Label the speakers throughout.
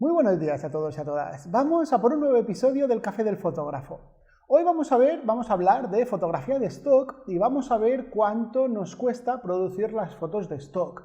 Speaker 1: Muy buenos días a todos y a todas. Vamos a por un nuevo episodio del Café del Fotógrafo. Hoy vamos a hablar de fotografía de stock y vamos a ver cuánto nos cuesta producir las fotos de stock.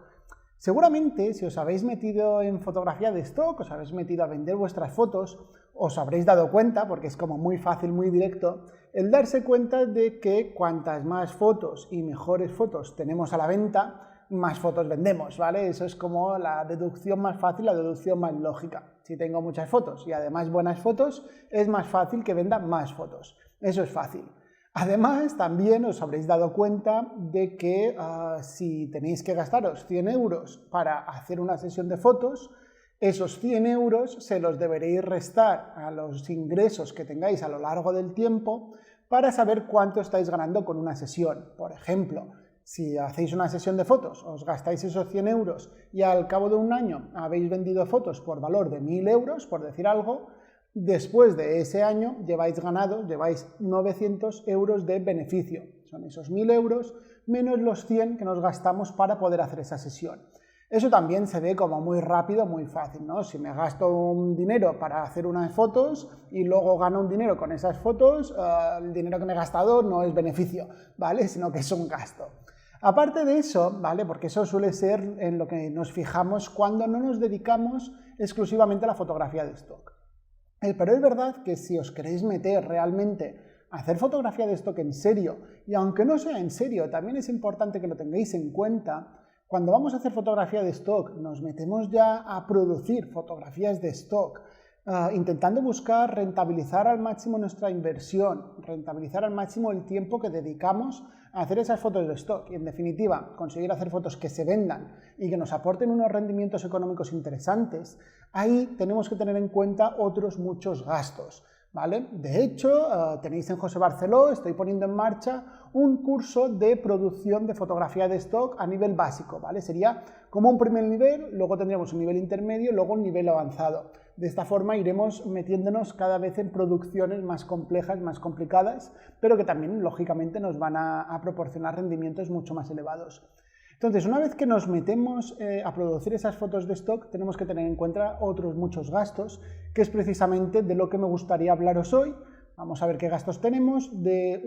Speaker 1: Seguramente, si os habéis metido en fotografía de stock, os habéis metido a vender vuestras fotos, os habréis dado cuenta, porque es como muy fácil, muy directo, el darse cuenta de que cuantas más fotos y mejores fotos tenemos a la venta, más fotos vendemos, ¿vale? Eso es como la deducción más fácil, la deducción más lógica. Si tengo muchas fotos y además buenas fotos, es más fácil que venda más fotos. Eso es fácil. Además, también os habréis dado cuenta de que si tenéis que gastaros 100 euros para hacer una sesión de fotos, esos 100 euros se los deberéis restar a los ingresos que tengáis a lo largo del tiempo para saber cuánto estáis ganando con una sesión. Por ejemplo, si hacéis una sesión de fotos, os gastáis esos 100 euros y al cabo de un año habéis vendido fotos por valor de 1000 euros, por decir algo, después de ese año lleváis 900 euros de beneficio. Son esos 1000 euros menos los 100 que nos gastamos para poder hacer esa sesión. Eso también se ve como muy rápido, muy fácil, ¿no? Si me gasto un dinero para hacer unas fotos y luego gano un dinero con esas fotos, el dinero que me he gastado no es beneficio, ¿vale? Sino que es un gasto. Aparte de eso, ¿vale? Porque eso suele ser en lo que nos fijamos cuando no nos dedicamos exclusivamente a la fotografía de stock. Pero es verdad que si os queréis meter realmente a hacer fotografía de stock en serio, y aunque no sea en serio, también es importante que lo tengáis en cuenta, cuando vamos a hacer fotografía de stock, nos metemos ya a producir fotografías de stock, intentando buscar rentabilizar al máximo nuestra inversión, rentabilizar al máximo el tiempo que dedicamos a hacer esas fotos de stock y, en definitiva, conseguir hacer fotos que se vendan y que nos aporten unos rendimientos económicos interesantes. Ahí tenemos que tener en cuenta otros muchos gastos, ¿vale? De hecho, tenéis en José Barceló, estoy poniendo en marcha un curso de producción de fotografía de stock a nivel básico, ¿vale? Sería como un primer nivel, luego tendríamos un nivel intermedio, luego un nivel avanzado. De esta forma iremos metiéndonos cada vez en producciones más complejas, más complicadas, pero que también, lógicamente, nos van a proporcionar rendimientos mucho más elevados. Entonces, una vez que nos metemos a producir esas fotos de stock, tenemos que tener en cuenta otros muchos gastos, que es precisamente de lo que me gustaría hablaros hoy. Vamos a ver qué gastos tenemos,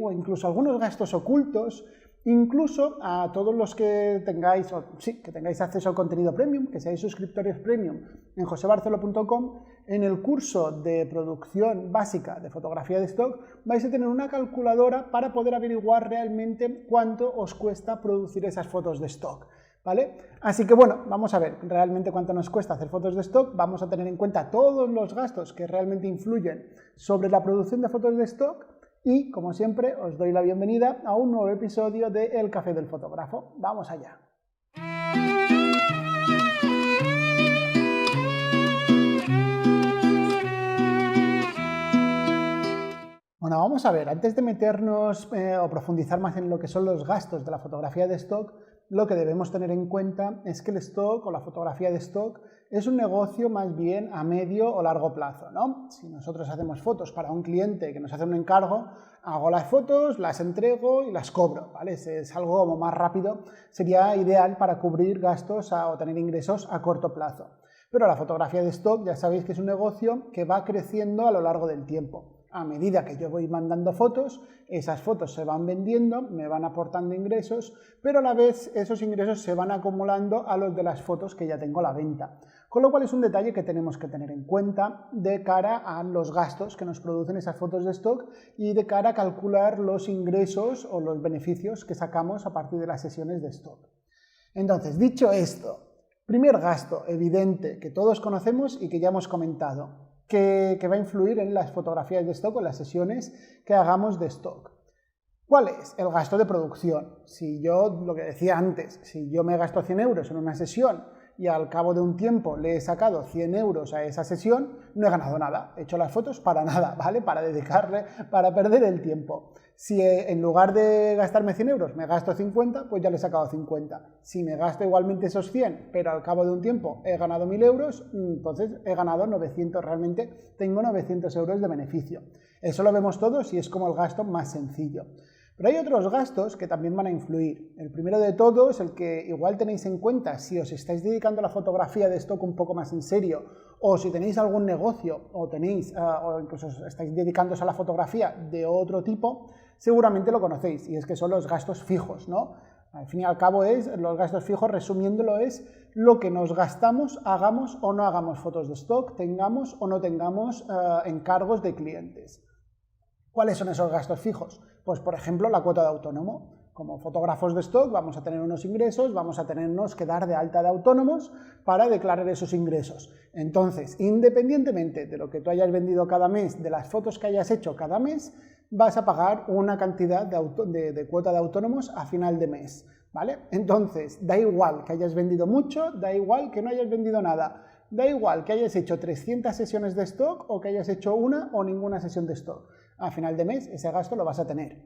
Speaker 1: o incluso algunos gastos ocultos, incluso a todos los que tengáis acceso al contenido premium, que seáis suscriptores premium en josebarcelo.com, en el curso de producción básica de fotografía de stock vais a tener una calculadora para poder averiguar realmente cuánto os cuesta producir esas fotos de stock, ¿vale? Así que bueno, vamos a ver realmente cuánto nos cuesta hacer fotos de stock, vamos a tener en cuenta todos los gastos que realmente influyen sobre la producción de fotos de stock. Y, como siempre, os doy la bienvenida a un nuevo episodio de El Café del Fotógrafo. ¡Vamos allá! Bueno, vamos a ver, antes de meternos o profundizar más en lo que son los gastos de la fotografía de stock, lo que debemos tener en cuenta es que el stock o la fotografía de stock es un negocio más bien a medio o largo plazo, ¿no? Si nosotros hacemos fotos para un cliente que nos hace un encargo, hago las fotos, las entrego y las cobro, ¿vale? Es algo como más rápido, sería ideal para cubrir gastos o tener ingresos a corto plazo. Pero la fotografía de stock ya sabéis que es un negocio que va creciendo a lo largo del tiempo. A medida que yo voy mandando fotos, esas fotos se van vendiendo, me van aportando ingresos, pero a la vez esos ingresos se van acumulando a los de las fotos que ya tengo a la venta. Con lo cual es un detalle que tenemos que tener en cuenta de cara a los gastos que nos producen esas fotos de stock y de cara a calcular los ingresos o los beneficios que sacamos a partir de las sesiones de stock. Entonces, dicho esto, primer gasto evidente que todos conocemos y que ya hemos comentado, que va a influir en las fotografías de stock o en las sesiones que hagamos de stock. ¿Cuál es? El gasto de producción. Si yo, lo que decía antes, si yo me gasto 100 euros en una sesión y al cabo de un tiempo le he sacado 100 euros a esa sesión, no he ganado nada, he hecho las fotos para nada, ¿vale? Para dedicarle, para perder el tiempo. Si en lugar de gastarme 100 euros me gasto 50, pues ya le he sacado 50. Si me gasto igualmente esos 100, pero al cabo de un tiempo he ganado 1000 euros, entonces he ganado 900, realmente tengo 900 euros de beneficio. Eso lo vemos todos y es como el gasto más sencillo. Pero hay otros gastos que también van a influir. El primero de todos, el que igual tenéis en cuenta si os estáis dedicando a la fotografía de stock un poco más en serio, o si tenéis algún negocio, o incluso estáis dedicándoos a la fotografía de otro tipo, seguramente lo conocéis, y es que son los gastos fijos, ¿no? Al fin y al cabo los gastos fijos, resumiéndolo, es lo que nos gastamos, hagamos o no hagamos fotos de stock, tengamos o no tengamos encargos de clientes. ¿Cuáles son esos gastos fijos? Pues, por ejemplo, la cuota de autónomo. Como fotógrafos de stock vamos a tener unos ingresos, vamos a tenernos que dar de alta de autónomos para declarar esos ingresos. Entonces, independientemente de lo que tú hayas vendido cada mes, de las fotos que hayas hecho cada mes, vas a pagar una cantidad de cuota de autónomos a final de mes, ¿vale? Entonces, da igual que hayas vendido mucho, da igual que no hayas vendido nada, da igual que hayas hecho 300 sesiones de stock o que hayas hecho una o ninguna sesión de stock. A final de mes ese gasto lo vas a tener.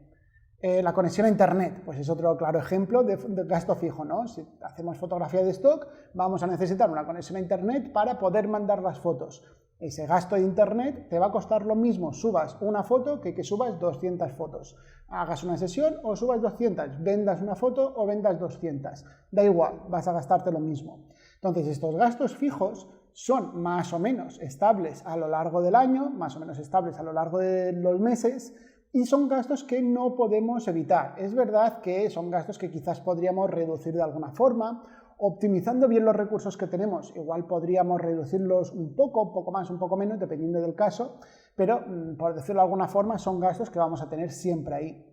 Speaker 1: La conexión a internet, pues es otro claro ejemplo de gasto fijo, ¿no? Si hacemos fotografía de stock, vamos a necesitar una conexión a internet para poder mandar las fotos. Ese gasto de internet te va a costar lo mismo subas una foto que subas 200 fotos. Hagas una sesión o subas 200, vendas una foto o vendas 200. Da igual, vas a gastarte lo mismo. Entonces, estos gastos fijos son más o menos estables a lo largo del año, más o menos estables a lo largo de los meses, y son gastos que no podemos evitar. Es verdad que son gastos que quizás podríamos reducir de alguna forma, optimizando bien los recursos que tenemos. Igual podríamos reducirlos un poco más, un poco menos, dependiendo del caso, pero por decirlo de alguna forma son gastos que vamos a tener siempre ahí.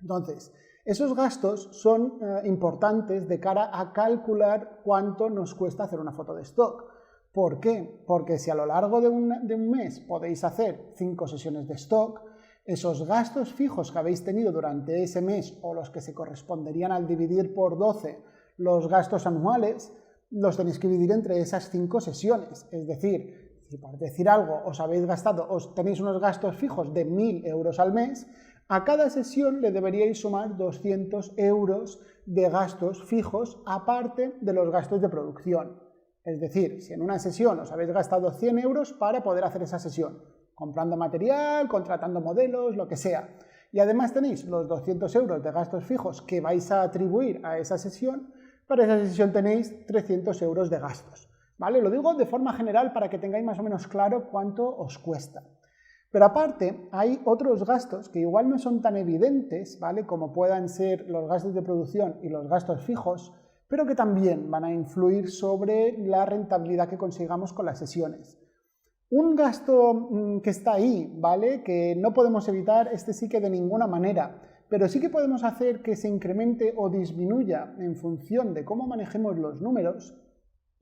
Speaker 1: Entonces, esos gastos son importantes de cara a calcular cuánto nos cuesta hacer una foto de stock. ¿Por qué? Porque si a lo largo de un mes podéis hacer 5 sesiones de stock, esos gastos fijos que habéis tenido durante ese mes o los que se corresponderían al dividir por 12 los gastos anuales, los tenéis que dividir entre esas 5 sesiones. Es decir, si por decir algo os tenéis unos gastos fijos de 1.000 euros al mes, a cada sesión le deberíais sumar 200 euros de gastos fijos aparte de los gastos de producción. Es decir, si en una sesión os habéis gastado 100 euros para poder hacer esa sesión, comprando material, contratando modelos, lo que sea. Y además tenéis los 200 euros de gastos fijos que vais a atribuir a esa sesión. Para esa sesión tenéis 300 euros de gastos, ¿vale? Lo digo de forma general para que tengáis más o menos claro cuánto os cuesta. Pero aparte, hay otros gastos que igual no son tan evidentes, ¿vale? Como puedan ser los gastos de producción y los gastos fijos, pero que también van a influir sobre la rentabilidad que consigamos con las sesiones. Un gasto que está ahí, ¿vale? Que no podemos evitar, este sí que de ninguna manera, pero sí que podemos hacer que se incremente o disminuya en función de cómo manejemos los números,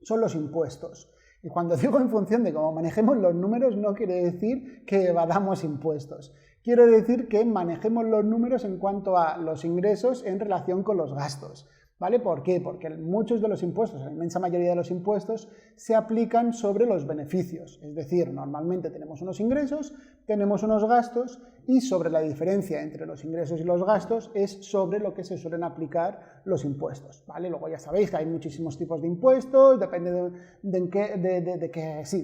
Speaker 1: son los impuestos. Y cuando digo en función de cómo manejemos los números no quiere decir que evadamos impuestos. Quiere decir que manejemos los números en cuanto a los ingresos en relación con los gastos. ¿Vale? ¿Por qué? Porque muchos de los impuestos, la inmensa mayoría de los impuestos, se aplican sobre los beneficios. Es decir, normalmente tenemos unos ingresos, tenemos unos gastos y sobre la diferencia entre los ingresos y los gastos es sobre lo que se suelen aplicar los impuestos. ¿Vale? Luego ya sabéis que hay muchísimos tipos de impuestos, depende de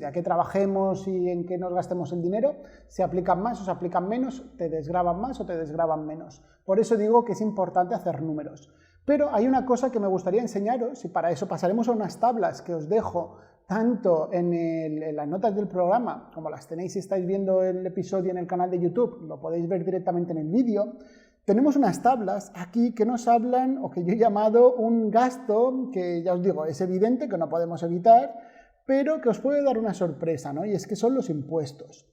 Speaker 1: a qué trabajemos y en qué nos gastemos el dinero, se aplican más o se aplican menos, te desgravan más o te desgravan menos. Por eso digo que es importante hacer números. Pero hay una cosa que me gustaría enseñaros, y para eso pasaremos a unas tablas que os dejo tanto en las notas del programa, como las tenéis si estáis viendo el episodio en el canal de YouTube, lo podéis ver directamente en el vídeo. Tenemos unas tablas aquí que nos hablan, o que yo he llamado un gasto, que ya os digo, es evidente que no podemos evitar, pero que os puede dar una sorpresa, ¿no? Y es que son los impuestos.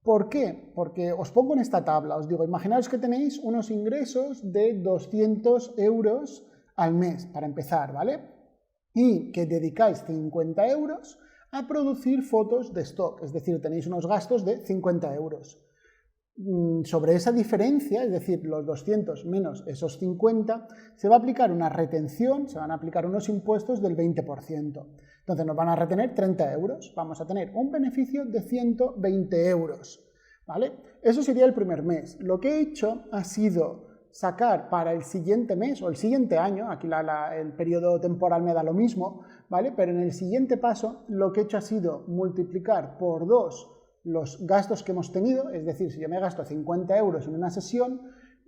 Speaker 1: ¿Por qué? Porque os pongo en esta tabla, os digo, imaginaos que tenéis unos ingresos de 200 euros al mes, para empezar, ¿vale? Y que dedicáis 50 euros a producir fotos de stock, es decir, tenéis unos gastos de 50 euros. Sobre esa diferencia, es decir, los 200 menos esos 50, se va a aplicar una retención, se van a aplicar unos impuestos del 20%. Entonces nos van a retener 30 euros, vamos a tener un beneficio de 120 euros, ¿vale? Eso sería el primer mes. Lo que he hecho ha sido sacar para el siguiente mes o el siguiente año, aquí el periodo temporal me da lo mismo, ¿vale? Pero en el siguiente paso lo que he hecho ha sido multiplicar por 2 los gastos que hemos tenido, es decir, si yo me gasto 50 euros en una sesión,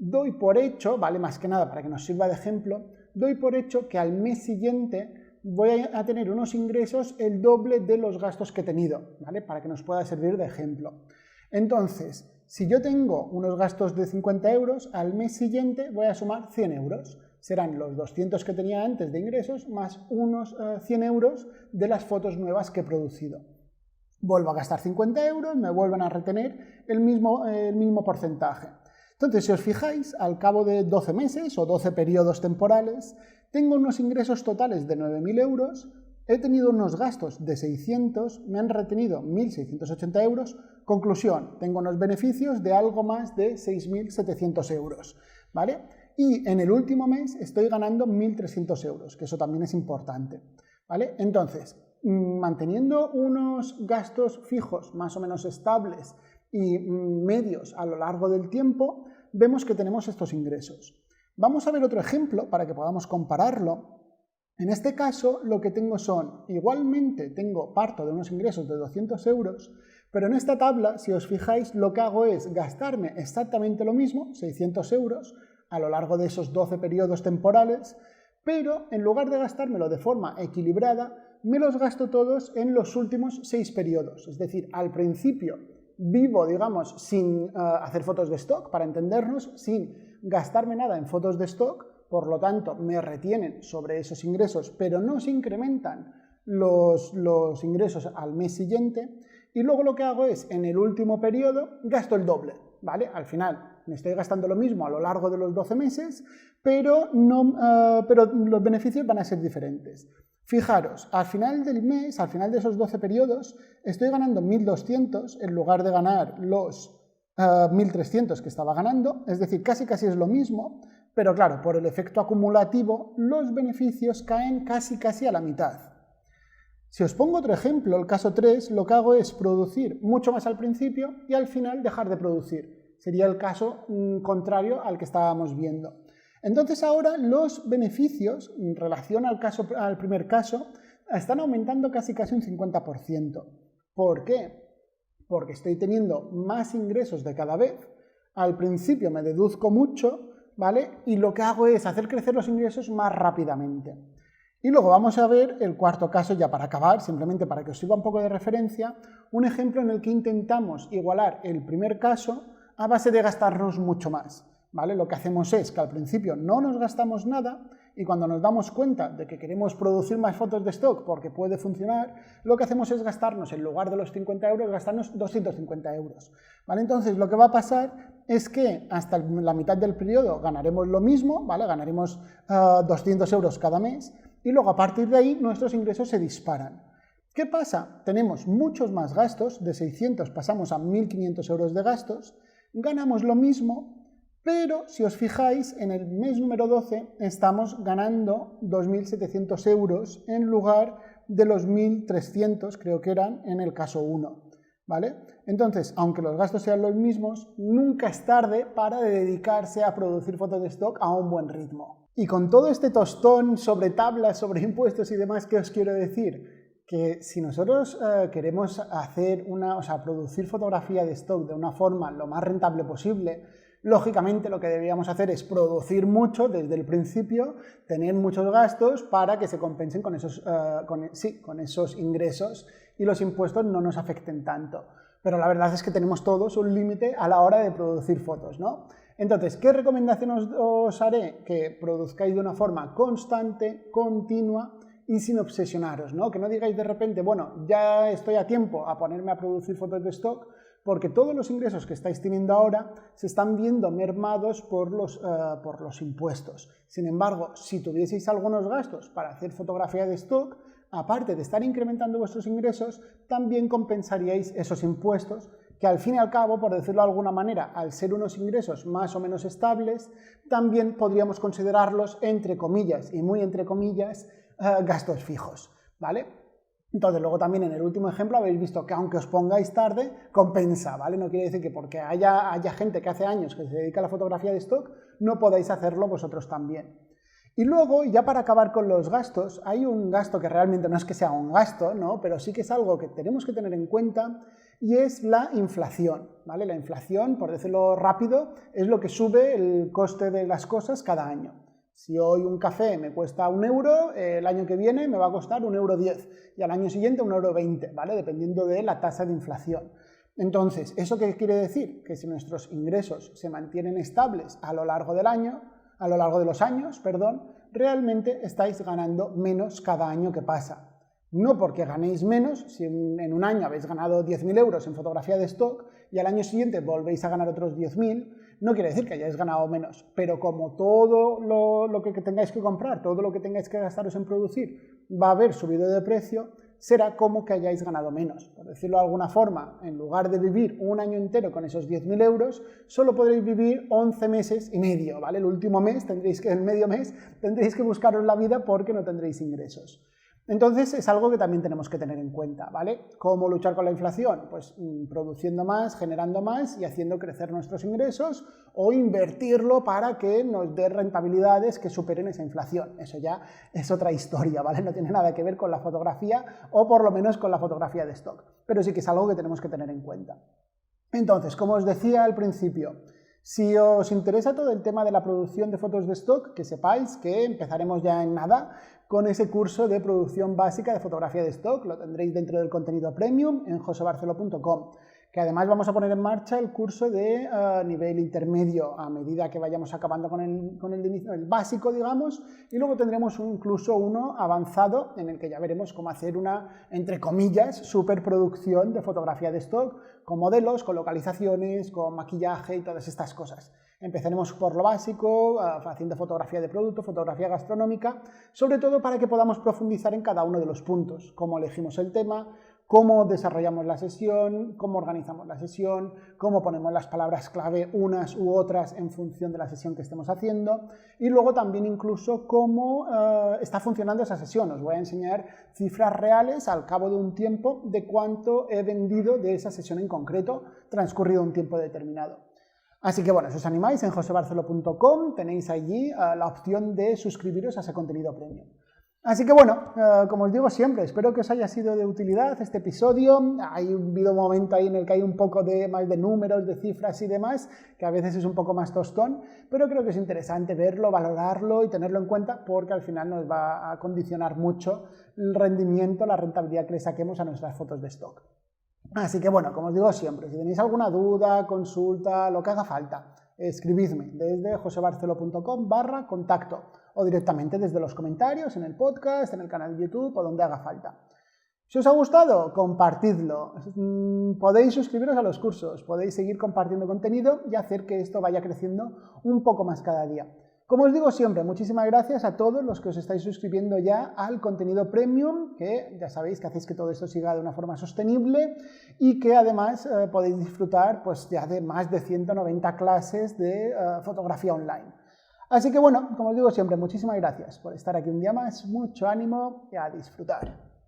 Speaker 1: doy por hecho, ¿vale? Más que nada para que nos sirva de ejemplo, doy por hecho que al mes siguiente voy a tener unos ingresos el doble de los gastos que he tenido, ¿vale? Para que nos pueda servir de ejemplo. Entonces, si yo tengo unos gastos de 50 euros, al mes siguiente voy a sumar 100 euros. Serán los 200 que tenía antes de ingresos más unos 100 euros de las fotos nuevas que he producido. Vuelvo a gastar 50 euros, me vuelven a retener el mismo porcentaje. Entonces, si os fijáis, al cabo de 12 meses o 12 periodos temporales, tengo unos ingresos totales de 9.000 euros, he tenido unos gastos de 600, me han retenido 1.680 euros. Conclusión, tengo unos beneficios de algo más de 6.700 euros, ¿vale? Y en el último mes estoy ganando 1.300 euros, que eso también es importante, ¿vale? Entonces, manteniendo unos gastos fijos más o menos estables y medios a lo largo del tiempo, vemos que tenemos estos ingresos. Vamos a ver otro ejemplo para que podamos compararlo. En este caso, lo que tengo son, igualmente parto de unos ingresos de 200 euros, pero en esta tabla, si os fijáis, lo que hago es gastarme exactamente lo mismo, 600 euros, a lo largo de esos 12 periodos temporales, pero en lugar de gastármelo de forma equilibrada, me los gasto todos en los últimos 6 periodos. Es decir, al principio vivo, digamos, sin hacer fotos de stock, para entendernos, sin gastarme nada en fotos de stock, por lo tanto me retienen sobre esos ingresos, pero no se incrementan los ingresos al mes siguiente, y luego lo que hago es, en el último periodo, gasto el doble, ¿vale? Al final me estoy gastando lo mismo a lo largo de los 12 meses, pero los beneficios van a ser diferentes. Fijaros, al final del mes, al final de esos 12 periodos, estoy ganando 1.200 en lugar de ganar los 1.300 que estaba ganando, es decir, casi es lo mismo, pero claro, por el efecto acumulativo, los beneficios caen casi a la mitad. Si os pongo otro ejemplo, el caso 3, lo que hago es producir mucho más al principio y al final dejar de producir. Sería el caso contrario al que estábamos viendo. Entonces ahora los beneficios en relación al primer caso están aumentando casi un 50%. ¿Por qué? Porque estoy teniendo más ingresos de cada vez. Al principio me deduzco mucho, ¿vale? Y lo que hago es hacer crecer los ingresos más rápidamente. Y luego vamos a ver el cuarto caso, ya para acabar, simplemente para que os sirva un poco de referencia, un ejemplo en el que intentamos igualar el primer caso a base de gastarnos mucho más, ¿vale? Lo que hacemos es que al principio no nos gastamos nada y cuando nos damos cuenta de que queremos producir más fotos de stock porque puede funcionar, lo que hacemos es gastarnos, en lugar de los 50 euros, gastarnos 250 euros, ¿vale? Entonces lo que va a pasar es que hasta la mitad del periodo ganaremos lo mismo, ¿vale? Ganaremos 200 euros cada mes y luego a partir de ahí nuestros ingresos se disparan. ¿Qué pasa? Tenemos muchos más gastos, de 600 pasamos a 1.500 euros de gastos, ganamos lo mismo, pero si os fijáis, en el mes número 12 estamos ganando 2.700 euros en lugar de los 1.300, creo que eran, en el caso 1, ¿vale? Entonces, aunque los gastos sean los mismos, nunca es tarde para dedicarse a producir fotos de stock a un buen ritmo. Y con todo este tostón sobre tablas, sobre impuestos y demás, ¿qué os quiero decir? Que si nosotros queremos producir fotografía de stock de una forma lo más rentable posible, lógicamente lo que deberíamos hacer es producir mucho desde el principio, tener muchos gastos para que se compensen con esos ingresos y los impuestos no nos afecten tanto. Pero la verdad es que tenemos todos un límite a la hora de producir fotos, ¿no? Entonces, ¿qué recomendación os haré? Que produzcáis de una forma constante, continua y sin obsesionaros, ¿no? Que no digáis de repente, bueno, ya estoy a tiempo a ponerme a producir fotos de stock, porque todos los ingresos que estáis teniendo ahora se están viendo mermados por los impuestos. Sin embargo, si tuvieseis algunos gastos para hacer fotografía de stock, aparte de estar incrementando vuestros ingresos, también compensaríais esos impuestos, que al fin y al cabo, por decirlo de alguna manera, al ser unos ingresos más o menos estables, también podríamos considerarlos, entre comillas y muy entre comillas, gastos fijos, ¿vale? Entonces, luego también en el último ejemplo habéis visto que aunque os pongáis tarde, compensa, ¿vale? No quiere decir que porque haya gente que hace años que se dedica a la fotografía de stock, no podáis hacerlo vosotros también. Y luego, ya para acabar con los gastos, hay un gasto que realmente no es que sea un gasto, ¿no? Pero sí que es algo que tenemos que tener en cuenta, y es la inflación, ¿vale? La inflación, por decirlo rápido, es lo que sube el coste de las cosas cada año. Si hoy un café me cuesta 1 euro, el año que viene me va a costar 1,10 euro y al año siguiente 1,20 euro, ¿vale? Dependiendo de la tasa de inflación. Entonces, ¿eso qué quiere decir? Que si nuestros ingresos se mantienen estables a lo largo del año, a lo largo de los años, realmente estáis ganando menos cada año que pasa. No porque ganéis menos, si en un año habéis ganado 10.000 euros en fotografía de stock y al año siguiente volvéis a ganar otros 10.000, no quiere decir que hayáis ganado menos, pero como todo lo que tengáis que comprar, todo lo que tengáis que gastaros en producir va a haber subido de precio, será como que hayáis ganado menos. Por decirlo de alguna forma, en lugar de vivir un año entero con esos 10.000 euros, solo podréis vivir 11 meses y medio, ¿vale? El último mes, el medio mes, tendréis que buscaros la vida porque no tendréis ingresos. Entonces es algo que también tenemos que tener en cuenta, ¿vale? ¿Cómo luchar con la inflación? Pues produciendo más, generando más y haciendo crecer nuestros ingresos o invertirlo para que nos dé rentabilidades que superen esa inflación. Eso ya es otra historia, ¿vale? No tiene nada que ver con la fotografía o por lo menos con la fotografía de stock, pero sí que es algo que tenemos que tener en cuenta. Entonces, como os decía al principio, si os interesa todo el tema de la producción de fotos de stock, que sepáis que empezaremos ya en nada con ese curso de producción básica de fotografía de stock. Lo tendréis dentro del contenido premium en josebarcelo.com, que además vamos a poner en marcha el curso de nivel intermedio a medida que vayamos acabando con el básico, digamos, y luego tendremos incluso uno avanzado en el que ya veremos cómo hacer una, entre comillas, superproducción de fotografía de stock, con modelos, con localizaciones, con maquillaje y todas estas cosas. Empezaremos por lo básico, haciendo fotografía de producto, fotografía gastronómica, sobre todo para que podamos profundizar en cada uno de los puntos, cómo elegimos el tema, cómo desarrollamos la sesión, cómo organizamos la sesión, cómo ponemos las palabras clave unas u otras en función de la sesión que estemos haciendo y luego también incluso cómo está funcionando esa sesión. Os voy a enseñar cifras reales al cabo de un tiempo de cuánto he vendido de esa sesión en concreto, transcurrido un tiempo determinado. Así que bueno, si os animáis en josebarcelo.com tenéis allí la opción de suscribiros a ese contenido premium. Así que bueno, como os digo siempre, espero que os haya sido de utilidad este episodio. Ha habido un momento ahí en el que hay un poco más de números, de cifras y demás, que a veces es un poco más tostón, pero creo que es interesante verlo, valorarlo y tenerlo en cuenta porque al final nos va a condicionar mucho el rendimiento, la rentabilidad que le saquemos a nuestras fotos de stock. Así que bueno, como os digo siempre, si tenéis alguna duda, consulta, lo que haga falta, escribidme desde josebarcelo.com/contacto o directamente desde los comentarios, en el podcast, en el canal de YouTube o donde haga falta. Si os ha gustado, compartidlo. Podéis suscribiros a los cursos, podéis seguir compartiendo contenido y hacer que esto vaya creciendo un poco más cada día. Como os digo siempre, muchísimas gracias a todos los que os estáis suscribiendo ya al contenido premium, que ya sabéis que hacéis que todo esto siga de una forma sostenible y que además podéis disfrutar pues, ya de más de 190 clases de fotografía online. Así que bueno, como os digo siempre, muchísimas gracias por estar aquí un día más, mucho ánimo y a disfrutar.